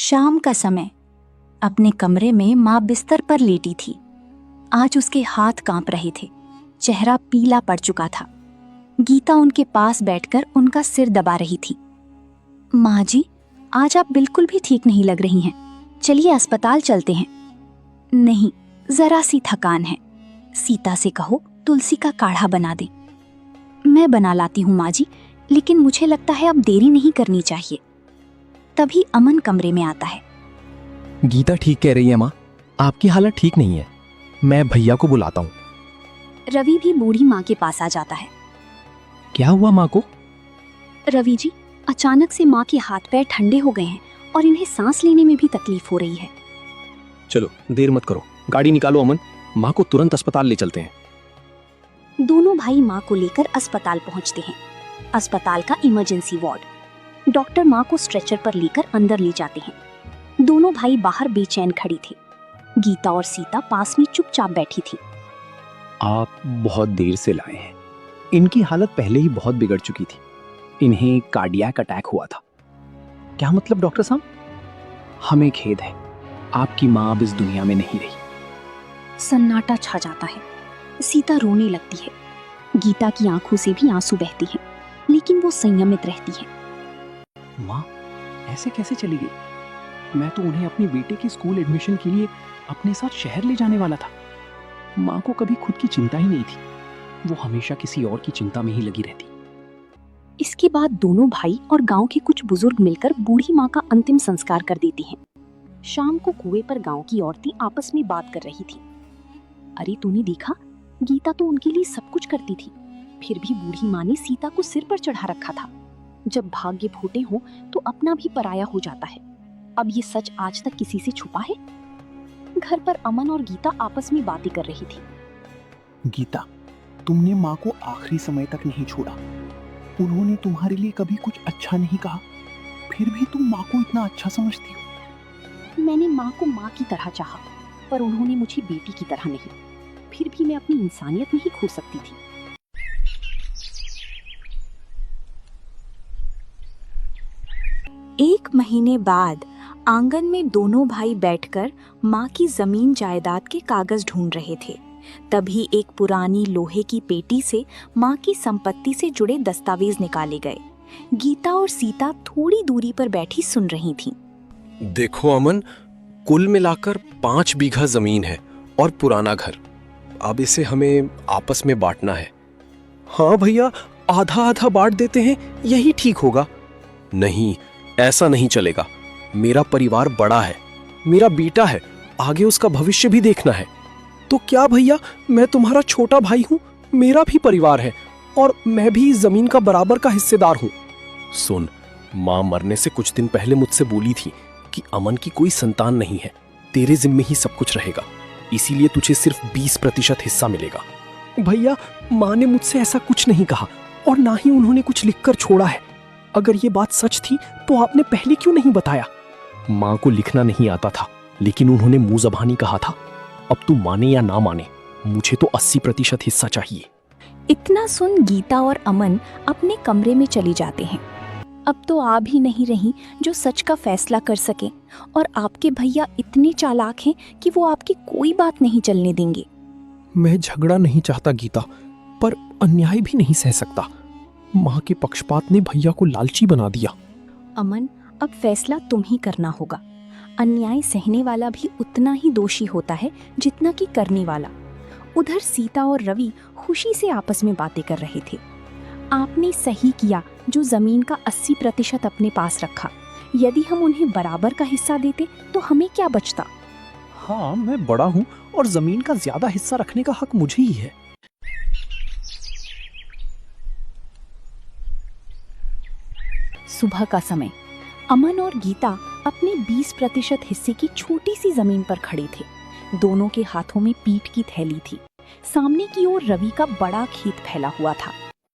शाम का समय। अपने कमरे में माँ बिस्तर पर लेटी थी। आज उसके हाथ कांप रहे थे, चेहरा पीला पड़ चुका था। गीता उनके पास बैठकर उनका सिर दबा रही थी। माँ जी, आज आप बिल्कुल भी ठीक नहीं लग रही हैं। चलिए अस्पताल चलते हैं। नहीं, जरा सी थकान है। सीता से कहो तुलसी का काढ़ा बना दे। मैं बना लाती हूँ माँ जी, लेकिन मुझे लगता है अब देरी नहीं करनी चाहिए। तभी अमन कमरे में आता है। गीता ठीक कह रही है माँ, आपकी हालत ठीक नहीं है। मैं भैया को बुलाता हूँ। रवि भी बूढ़ी माँ के पास आ जाता है। क्या हुआ माँ को? रवि जी, अचानक से माँ के हाथ पैर ठंडे हो गए हैं और इन्हें सांस लेने में भी तकलीफ हो रही है। चलो देर मत करो, गाड़ी निकालो अमन, माँ को तुरंत अस्पताल ले चलते हैं। दोनों भाई माँ को लेकर अस्पताल पहुँचते हैं। अस्पताल का इमरजेंसी वार्ड। डॉक्टर माँ को स्ट्रेचर पर लेकर अंदर ले जाते हैं। दोनों भाई बाहर बेचैन खड़ी थी। गीता और सीता पास में चुपचाप बैठी थी। आप बहुत देर से लाए हैं। इनकी हालत पहले ही बहुत बिगड़ चुकी थी। इन्हें कार्डियक अटैक हुआ था। क्या मतलब डॉक्टर साहब? हमें खेद है, आपकी माँ अब इस दुनिया में नहीं रही। सन्नाटा छा जाता है। सीता रोने लगती है। गीता की आंखों से भी आंसू बहती हैं, लेकिन वो संयमित रहती है। माँ ऐसे कैसे चली गई? मैं तो उन्हें अपनी बेटे की स्कूल एडमिशन के लिए अपने साथ शहर ले जाने वाला था। माँ को कभी खुद की चिंता ही नहीं थी। वो हमेशा किसी और की चिंता में ही लगी रहती। इसके बाद दोनों भाई और गांव के कुछ बुजुर्ग मिलकर बूढ़ी माँ का अंतिम संस्कार कर देती हैं। शाम को कुएं पर गांव की औरतें आपस में बात कर रही थी। अरे तूने देखा, गीता तो उनके लिए सब कुछ करती थी, फिर भी बूढ़ी माँ ने सीता को सिर पर चढ़ा रखा था। जब भाग्य फूटे हो तो अपना भी पराया हो जाता है। अब ये सच आज तक किसी से छुपा है? घर पर अमन और गीता आपस में बातें कर रही थी। गीता, तुमने माँ को आखिरी समय तक नहीं छोड़ा। उन्होंने तुम्हारे लिए कभी कुछ अच्छा नहीं कहा, फिर भी तुम माँ को इतना अच्छा समझती हो। मैंने माँ को माँ की तरह चाहा, पर उन्होंने मुझे बेटी की तरह नहीं। फिर भी मैं अपनी इंसानियत नहीं खो सकती थी। एक महीने बाद आंगन में दोनों भाई बैठकर माँ की जमीन जायदाद के कागज ढूंढ रहे थे। तभी एक पुरानी लोहे की पेटी से माँ की संपत्ति से जुड़े दस्तावेज निकाले गए। गीता और सीता थोड़ी दूरी पर बैठी सुन रही थीं। देखो अमन, कुल मिलाकर 5 बीघा जमीन है और पुराना घर। अब इसे हमें आपस में बांटना है। हाँ भैया, आधा आधा बांट देते हैं, यही ठीक होगा। नहीं, ऐसा नहीं चलेगा। मेरा परिवार बड़ा है, मेरा बेटा है, आगे उसका भविष्य भी देखना है। तो क्या भैया, मैं तुम्हारा छोटा भाई हूं, मेरा भी परिवार है और मैं भी इस जमीन का बराबर का हिस्सेदार हूं। सुन, माँ मरने से कुछ दिन पहले मुझसे बोली थी कि अमन की कोई संतान नहीं है, तेरे जिम्मे ही सब कुछ रहेगा, इसीलिए तुझे सिर्फ 20% हिस्सा मिलेगा। भैया, माँ ने मुझसे ऐसा कुछ नहीं कहा और ना ही उन्होंने कुछ लिखकर छोड़ा है। अगर ये बात सच थी तो आपने पहले क्यों नहीं बताया? माँ को लिखना नहीं आता था, लेकिन उन्होंने मुंह ज़बानी कहा था। अब तू माने या ना माने, मुझे तो 80% हिस्सा चाहिए। इतना सुन गीता और अमन अपने कमरे में चली जाते हैं। अब तो आ भी नहीं रही जो सच का फैसला कर सके, और आपके भैया इतने चालाक हैं कि वो आपकी कोई बात नहीं चलने देंगे। मैं झगड़ा नहीं चाहता गीता, पर अन्याय भी नहीं सह सकता। माँ के पक्षपात ने भैया को लालची बना दिया। अमन, अब फैसला तुम ही करना होगा। अन्याय सहने वाला भी उतना ही दोषी होता है जितना कि करने वाला। उधर सीता और रवि खुशी से आपस में बातें कर रहे थे। आपने सही किया जो जमीन का 80% अपने पास रखा। यदि हम उन्हें बराबर का हिस्सा देते तो हमें क्या बचता? हाँ, मैं बड़ा हूँ और जमीन का ज्यादा हिस्सा रखने का हक मुझे ही है। सुबह का समय। अमन और गीता अपने 20% हिस्से की छोटी सी जमीन पर खड़े थे। दोनों के हाथों में पीठ की थैली थी। सामने की ओर रवि का बड़ा खेत फैला हुआ था।